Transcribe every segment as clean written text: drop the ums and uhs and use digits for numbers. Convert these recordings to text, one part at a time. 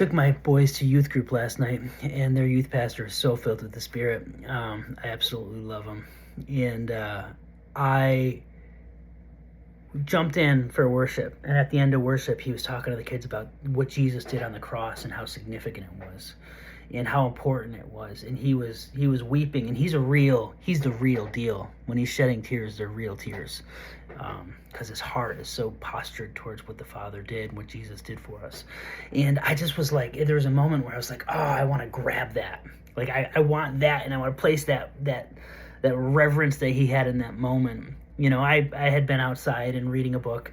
took my boys to youth group last night, and their youth pastor is so filled with the Spirit. I absolutely love him. And I jumped in for worship, and at the end of worship, he was talking to the kids about what Jesus did on the cross and how significant it was and how important it was. And he was weeping, and he's the real deal. When he's shedding tears, they're real tears, because his heart is so postured towards what the Father did, what Jesus did for us. And I just was like, there was a moment where I was like, oh, I want to grab that. Like, I want that, and I want to place that reverence that he had in that moment. You know, I had been outside and reading a book,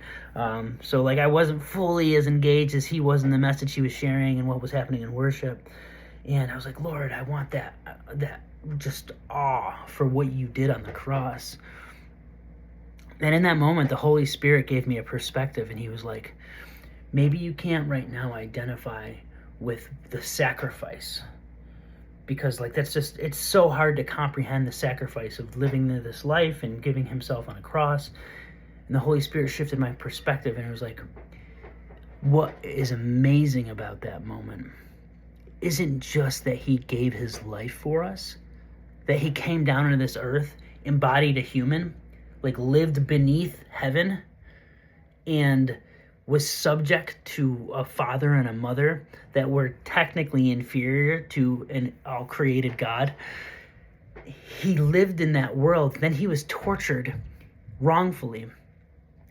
so like I wasn't fully as engaged as he was in the message he was sharing and what was happening in worship. And I was like, Lord, I want that just awe for what you did on the cross. And in that moment, the Holy Spirit gave me a perspective, and he was like, maybe you can't right now identify with the sacrifice, because like it's so hard to comprehend the sacrifice of living this life and giving himself on a cross. And the Holy Spirit shifted my perspective, and it was like, what is amazing about that moment isn't just that he gave his life for us, that he came down into this earth, embodied a human, like lived beneath heaven, and was subject to a father and a mother that were technically inferior to an all-created God. He lived in that world. Then he was tortured wrongfully,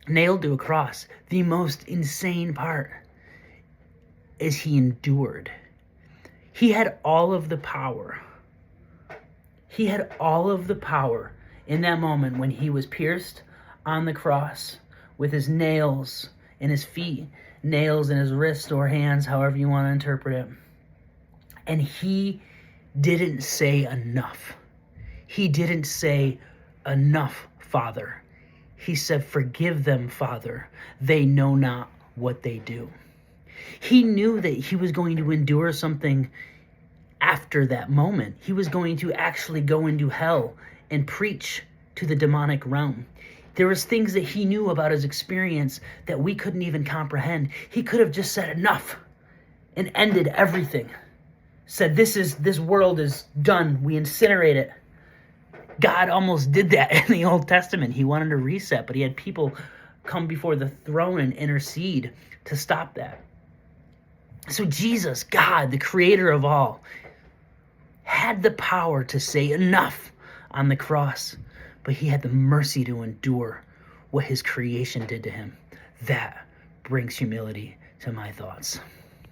nailed to a cross. The most insane part is he endured. He had all of the power. He had all of the power in that moment when he was pierced on the cross with his nails in his feet, nails in his wrists or hands, however you want to interpret it. And he didn't say enough. He didn't say, enough, Father. He said, forgive them, Father. They know not what they do. He knew that he was going to endure something after that moment. He was going to actually go into hell and preach to the demonic realm. There was things that he knew about his experience that we couldn't even comprehend. He could have just said enough and ended everything. Said, this world is done. We incinerate it. God almost did that in the Old Testament. He wanted to reset, but he had people come before the throne and intercede to stop that. So Jesus, God, the creator of all, had the power to say enough on the cross, but he had the mercy to endure what his creation did to him. That brings humility to my thoughts.